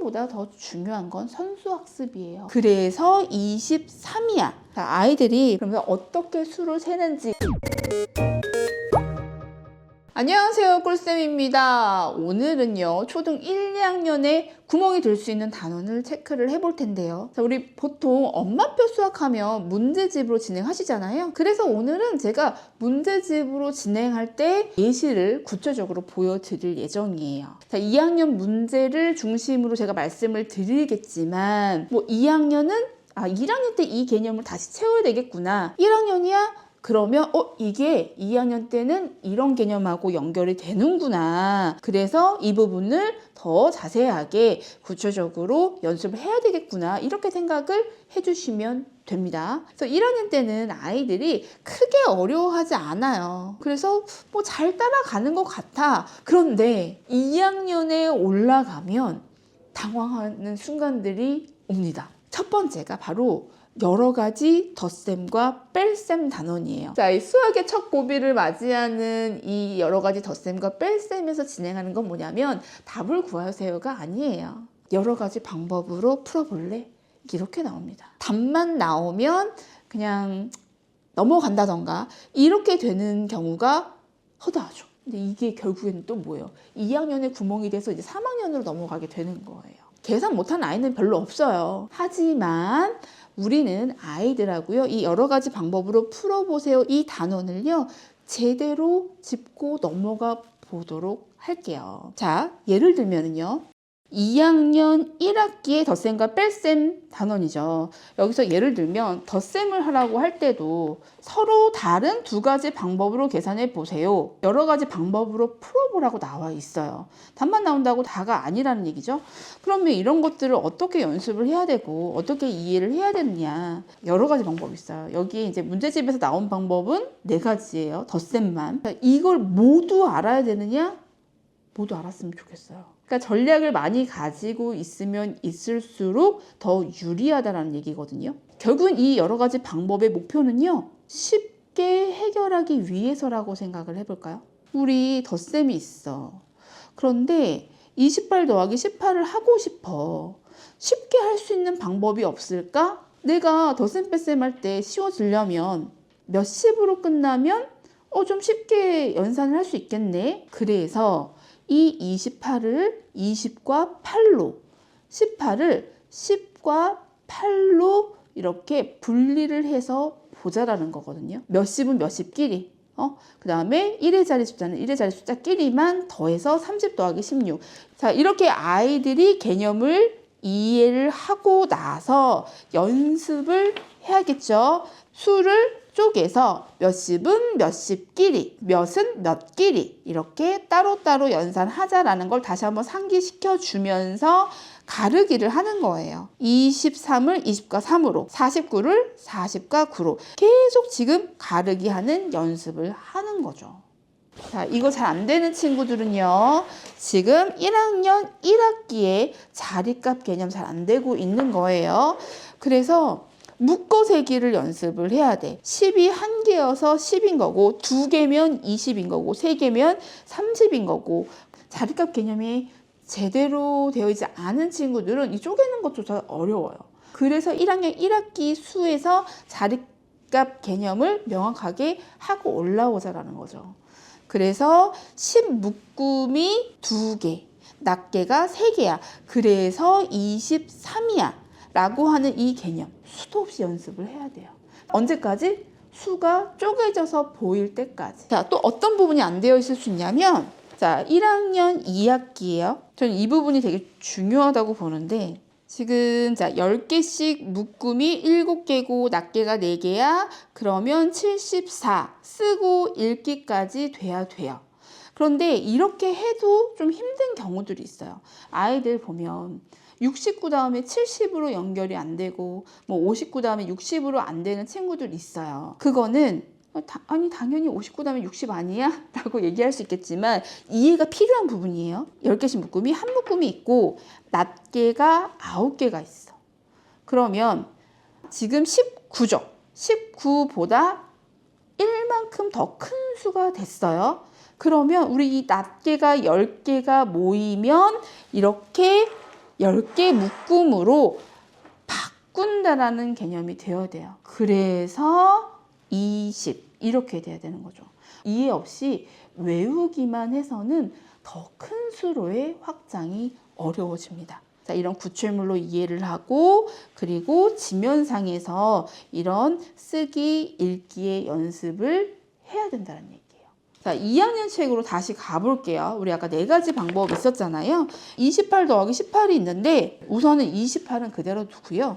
시험보다 더 중요한 건 선수학습이에요. 그래서 23이야. 아이들이 그러면 어떻게 수를 세는지. 안녕하세요, 꿀쌤입니다. 오늘은요, 초등 1, 2학년에 구멍이 될 수 있는 단원을 체크를 해볼 텐데요. 자, 우리 보통 엄마표 수학하면 문제집으로 진행하시잖아요. 그래서 오늘은 제가 문제집으로 진행할 때 예시를 구체적으로 보여드릴 예정이에요. 자, 2학년 문제를 중심으로 제가 말씀을 드리겠지만, 2학년은 1학년 때 이 개념을 다시 채워야 되겠구나. 1학년이야? 그러면 이게 2학년 때는 이런 개념하고 연결이 되는구나. 그래서 이 부분을 더 자세하게 구체적으로 연습을 해야 되겠구나. 이렇게 생각을 해주시면 됩니다. 그래서 1학년 때는 아이들이 크게 어려워하지 않아요. 그래서 잘 따라가는 것 같아. 그런데 2학년에 올라가면 당황하는 순간들이 옵니다. 첫 번째가 바로 여러 가지 덧셈과 뺄셈 단원이에요. 자, 이 수학의 첫 고비를 맞이하는 이 여러 가지 덧셈과 뺄셈에서 진행하는 건 뭐냐면 답을 구하세요가 아니에요. 여러 가지 방법으로 풀어볼래? 이렇게 나옵니다. 답만 나오면 그냥 넘어간다던가 이렇게 되는 경우가 허다하죠. 근데 이게 결국에는 또 뭐예요? 2학년에 구멍이 돼서 이제 3학년으로 넘어가게 되는 거예요. 계산 못하는 아이는 별로 없어요. 하지만 우리는 아이들하고요, 이 여러 가지 방법으로 풀어보세요. 이 단원을요, 제대로 짚고 넘어가 보도록 할게요. 자, 예를 들면은요, 2학년 1학기의 덧셈과 뺄셈 단원이죠. 여기서 예를 들면 덧셈을 하라고 할 때도 서로 다른 두 가지 방법으로 계산해 보세요. 여러 가지 방법으로 풀어보라고 나와 있어요. 답만 나온다고 다가 아니라는 얘기죠. 그러면 이런 것들을 어떻게 연습을 해야 되고 어떻게 이해를 해야 되느냐. 여러 가지 방법이 있어요. 여기 이제 문제집에서 나온 방법은 4가지예요. 덧셈만. 이걸 모두 알아야 되느냐? 모두 알았으면 좋겠어요. 그러니까 전략을 많이 가지고 있으면 있을수록 더 유리하다는 얘기거든요. 결국은 이 여러 가지 방법의 목표는요, 쉽게 해결하기 위해서라고 생각을 해볼까요? 우리 덧셈이 있어. 그런데 28 더하기 18을 하고 싶어. 쉽게 할 수 있는 방법이 없을까? 내가 덧셈 뺄셈 할 때 쉬워지려면 몇십으로 끝나면 좀 쉽게 연산을 할 수 있겠네. 그래서 이 28을 20과 8로, 18을 10과 8로 이렇게 분리를 해서 보자라는 거거든요. 몇십은 몇십끼리, 그 다음에 1의 자리 숫자는 1의 자리 숫자끼리만 더해서 30 더하기 16. 자, 이렇게 아이들이 개념을 이해를 하고 나서 연습을 해야겠죠. 수를 쪼개서 몇십은 몇십끼리, 몇은 몇끼리 이렇게 따로따로 연산하자라는 걸 다시 한번 상기시켜 주면서 가르기를 하는 거예요. 23을 20과 3으로, 49를 40과 9로 계속 지금 가르기 하는 연습을 하는 거죠. 자, 이거 잘 안 되는 친구들은요, 지금 1학년 1학기에 자리값 개념 잘 안 되고 있는 거예요. 그래서 묶어 세기를 연습을 해야 돼. 10이 1개여서 10인 거고, 2개면 20인 거고, 3개면 30인 거고, 자리값 개념이 제대로 되어 있지 않은 친구들은 이 쪼개는 것조차 어려워요. 그래서 1학년 1학기 수에서 자리값 개념을 명확하게 하고 올라오자라는 거죠. 그래서 10 묶음이 2개, 낱개가 3개야. 그래서 23이야. 라고 하는 이 개념, 수도 없이 연습을 해야 돼요. 언제까지? 수가 쪼개져서 보일 때까지. 자, 또 어떤 부분이 안 되어 있을 수 있냐면, 자, 1학년 2학기예요. 저는 이 부분이 되게 중요하다고 보는데, 지금 자 10개씩 묶음이 7개고 낱개가 4개야. 그러면 74 쓰고 읽기까지 돼야 돼요. 그런데 이렇게 해도 좀 힘든 경우들이 있어요. 아이들 보면 69 다음에 70으로 연결이 안 되고 59 다음에 60으로 안 되는 친구들 있어요. 그거는 당연히 59 다음에 60 아니야? 라고 얘기할 수 있겠지만 이해가 필요한 부분이에요. 10개씩 묶음이 한 묶음이 있고 낱개가 9개가 있어. 그러면 지금 19죠. 19보다 1만큼 더 큰 수가 됐어요. 그러면 우리 이 낱개가 10개가 모이면 이렇게 10개 묶음으로 바꾼다라는 개념이 되어야 돼요. 그래서 20 이렇게 돼야 되는 거죠. 이해 없이 외우기만 해서는 더 큰 수로의 확장이 어려워집니다. 자, 이런 구출물로 이해를 하고 그리고 지면상에서 이런 쓰기, 읽기의 연습을 해야 된다는 얘기예요. 자, 2학년 책으로 다시 가볼게요. 우리 아까 4가지 방법 있었잖아요. 28 더하기 18이 있는데 우선은 28은 그대로 두고요.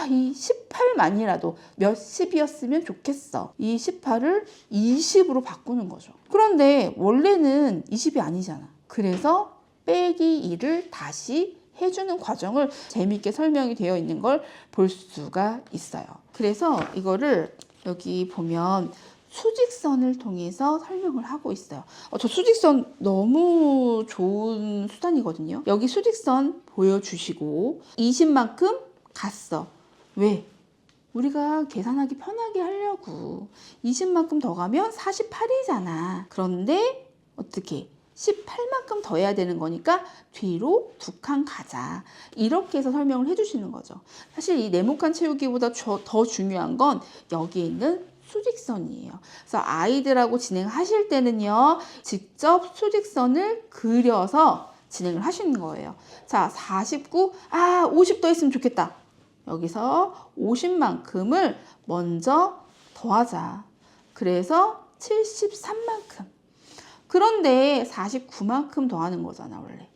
이 18만이라도 몇십이었으면 좋겠어. 이 18을 20으로 바꾸는 거죠. 그런데 원래는 20이 아니잖아. 그래서 빼기 2를 다시 해주는 과정을 재미있게 설명이 되어 있는 걸 볼 수가 있어요. 그래서 이거를 여기 보면 수직선을 통해서 설명을 하고 있어요. 저 수직선 너무 좋은 수단이거든요. 여기 수직선 보여주시고 20만큼 갔어. 왜? 우리가 계산하기 편하게 하려고. 20만큼 더 가면 48이잖아. 그런데 어떻게? 18만큼 더 해야 되는 거니까 뒤로 2칸 가자. 이렇게 해서 설명을 해주시는 거죠. 사실 이 네모칸 채우기보다 더 중요한 건 여기에 있는 수직선이에요. 그래서 아이들하고 진행하실 때는요, 직접 수직선을 그려서 진행을 하시는 거예요. 자, 49, 50 더 했으면 좋겠다. 여기서 50만큼을 먼저 더하자. 그래서 73만큼. 그런데 49만큼 더하는 거잖아, 원래.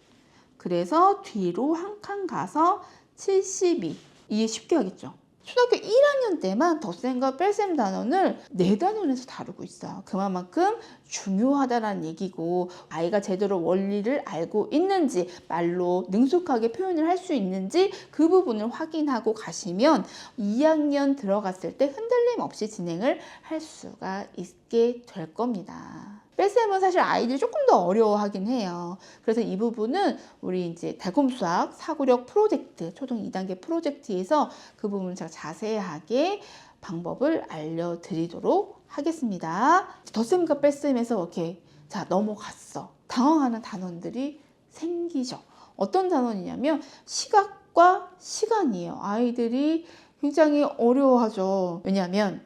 그래서 뒤로 한 칸 가서 72. 이해 쉽게 하겠죠? 초등학교 1학년 때만 덧셈과 뺄셈 단원을 4단원에서 다루고 있어요. 그만큼 중요하다는 얘기고 아이가 제대로 원리를 알고 있는지 말로 능숙하게 표현을 할 수 있는지 그 부분을 확인하고 가시면 2학년 들어갔을 때 흔들림 없이 진행을 할 수가 있게 될 겁니다. 뺄셈은 사실 아이들이 조금 더 어려워하긴 해요. 그래서 이 부분은 우리 이제 달콤수학 사고력 프로젝트, 초등 2단계 프로젝트에서 그 부분을 제가 자세하게 방법을 알려드리도록 하겠습니다. 덧셈과 뺄셈에서 이렇게 넘어갔어. 당황하는 단원들이 생기죠. 어떤 단원이냐면 시각과 시간이에요. 아이들이 굉장히 어려워하죠. 왜냐하면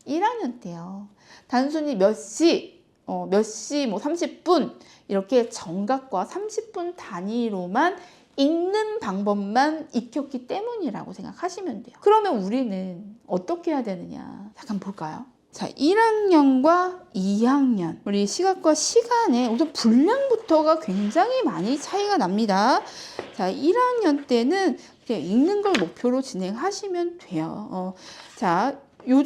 1학년 때요. 단순히 몇 시, 30분 이렇게 정각과 30분 단위로만 읽는 방법만 익혔기 때문이라고 생각하시면 돼요. 그러면 우리는 어떻게 해야 되느냐? 잠깐 볼까요? 자, 1학년과 2학년 우리 시각과 시간의 우선 분량부터가 굉장히 많이 차이가 납니다. 자, 1학년 때는 그냥 읽는 걸 목표로 진행하시면 돼요. 자, 요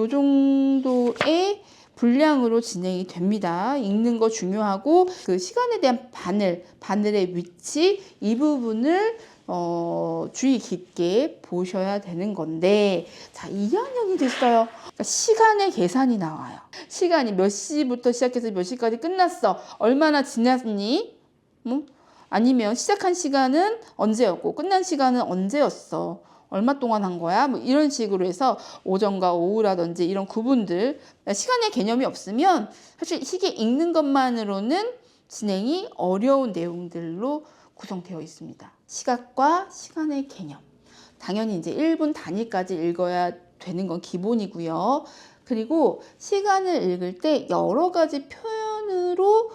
정도의 분량으로 진행이 됩니다. 읽는 거 중요하고 그 시간에 대한 바늘의 위치 이 부분을 주의 깊게 보셔야 되는 건데 자 2학년이 됐어요. 그러니까 시간의 계산이 나와요. 시간이 몇 시부터 시작해서 몇 시까지 끝났어. 얼마나 지났니? 아니면 시작한 시간은 언제였고 끝난 시간은 언제였어. 얼마 동안 한 거야? 이런 식으로 해서 오전과 오후라든지 이런 구분들 시간의 개념이 없으면 사실 이게 읽는 것만으로는 진행이 어려운 내용들로 구성되어 있습니다. 시각과 시간의 개념 당연히 이제 1분 단위까지 읽어야 되는 건 기본이고요. 그리고 시간을 읽을 때 여러 가지 표현으로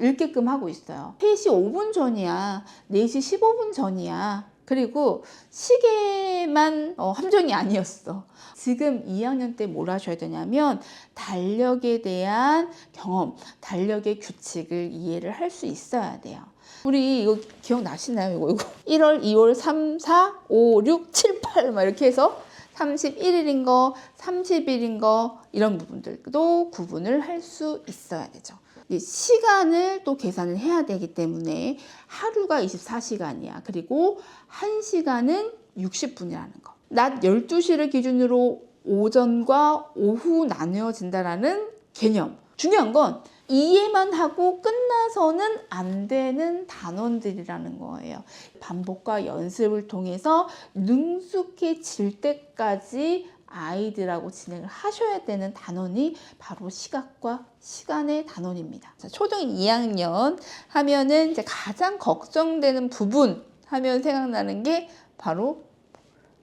읽게끔 하고 있어요. 3시 5분 전이야. 4시 15분 전이야. 그리고 시계만 함정이 아니었어. 지금 2학년 때 뭘 하셔야 되냐면 달력에 대한 경험, 달력의 규칙을 이해를 할 수 있어야 돼요. 우리 이거 기억나시나요? 이거 1월, 2월, 3, 4, 5, 6, 7, 8 막 이렇게 해서 31일인 거, 30일인 거 이런 부분들도 구분을 할 수 있어야 되죠. 시간을 또 계산을 해야 되기 때문에 하루가 24시간이야. 그리고 1시간은 60분이라는 거. 낮 12시를 기준으로 오전과 오후 나뉘어진다라는 개념. 중요한 건 이해만 하고 끝나서는 안 되는 단원들이라는 거예요. 반복과 연습을 통해서 능숙해질 때까지 아이들하고 진행을 하셔야 되는 단원이 바로 시각과 시간의 단원입니다. 자, 초등 2학년 하면은 이제 가장 걱정되는 부분 하면 생각나는 게 바로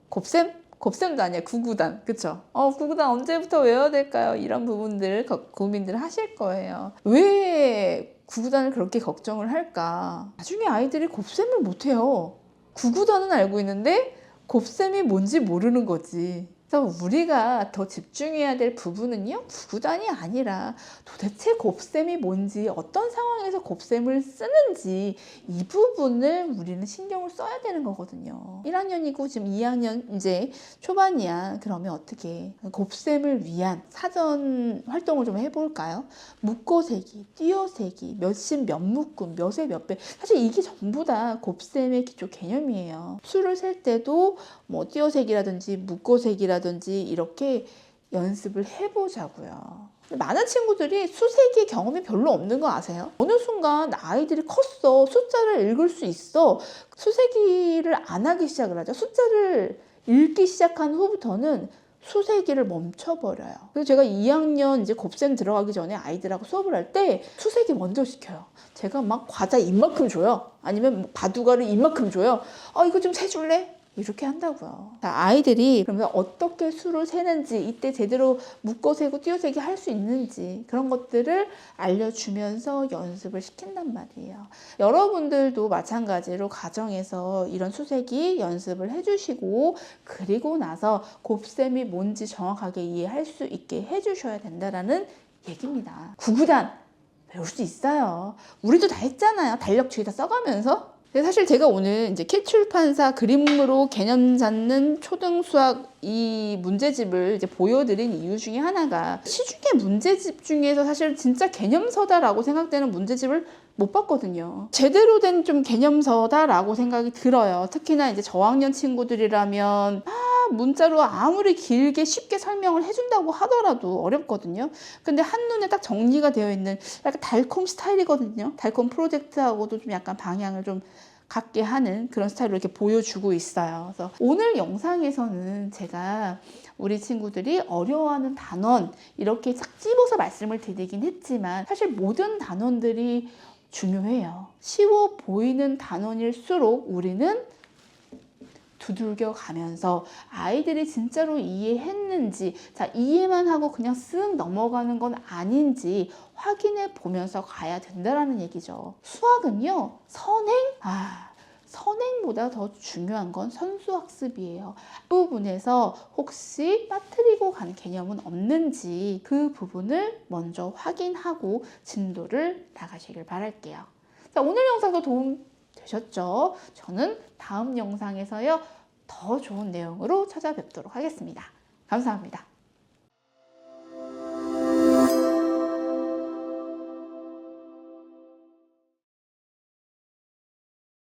곱셈? 곱셈도 아니야. 구구단. 그쵸? 구구단 언제부터 외워야 될까요? 이런 부분들 고민들 하실 거예요. 왜 구구단을 그렇게 걱정을 할까? 나중에 아이들이 곱셈을 못해요. 구구단은 알고 있는데 곱셈이 뭔지 모르는 거지. 그래서 우리가 더 집중해야 될 부분은요, 구구단이 아니라 도대체 곱셈이 뭔지, 어떤 상황에서 곱셈을 쓰는지 이 부분을 우리는 신경을 써야 되는 거거든요. 1학년이고 지금 2학년 이제 초반이야. 그러면 어떻게 곱셈을 위한 사전 활동을 좀 해볼까요? 묶어세기, 띄어세기, 몇십 몇 묶음, 몇에 몇 배. 사실 이게 전부 다 곱셈의 기초 개념이에요. 수를 셀 때도 뭐 띄어세기라든지 묶어세기라든지 이렇게 연습을 해보자고요. 많은 친구들이 수세기 경험이 별로 없는 거 아세요? 어느 순간 아이들이 컸어. 숫자를 읽을 수 있어. 수세기를 안 하기 시작을 하죠. 숫자를 읽기 시작한 후부터는 수세기를 멈춰버려요. 그래서 제가 2학년 이제 곱셈 들어가기 전에 아이들하고 수업을 할 때 수세기 먼저 시켜요. 제가 막 과자 이만큼 줘요. 아니면 바둑알을 이만큼 줘요. 이거 좀 세줄래? 이렇게 한다고요. 아이들이 그러면 어떻게 수를 세는지, 이때 제대로 묶어 세고 띄어 세기 할 수 있는지 그런 것들을 알려주면서 연습을 시킨단 말이에요. 여러분들도 마찬가지로 가정에서 이런 수세기 연습을 해주시고 그리고 나서 곱셈이 뭔지 정확하게 이해할 수 있게 해주셔야 된다라는 얘기입니다. 구구단 배울 수 있어요. 우리도 다 했잖아요. 달력주의 다 써가면서. 근데 사실 제가 오늘 이제 캣출판사 그림으로 개념 잡는 초등 수학 이 문제집을 이제 보여드린 이유 중에 하나가 시중의 문제집 중에서 사실 진짜 개념서다라고 생각되는 문제집을 못 봤거든요. 제대로 된 좀 개념서다라고 생각이 들어요. 특히나 이제 저학년 친구들이라면 문자로 아무리 길게 쉽게 설명을 해준다고 하더라도 어렵거든요. 근데 한눈에 딱 정리가 되어 있는 약간 달콤 스타일이거든요. 달콤 프로젝트하고도 좀 약간 방향을 좀 갖게 하는 그런 스타일로 이렇게 보여주고 있어요. 그래서 오늘 영상에서는 제가 우리 친구들이 어려워하는 단원 이렇게 싹 집어서 말씀을 드리긴 했지만 사실 모든 단원들이 중요해요. 쉬워 보이는 단원일수록 우리는 두들겨 가면서 아이들이 진짜로 이해했는지, 자, 이해만 하고 그냥 쓱 넘어가는 건 아닌지 확인해 보면서 가야 된다라는 얘기죠. 수학은요, 선행보다 더 중요한 건 선수학습이에요. 그 부분에서 혹시 빠뜨리고 가는 개념은 없는지 그 부분을 먼저 확인하고 진도를 나가시길 바랄게요. 자, 오늘 영상도 도움 되셨죠? 저는 다음 영상에서요 더 좋은 내용으로 찾아뵙도록 하겠습니다. 감사합니다.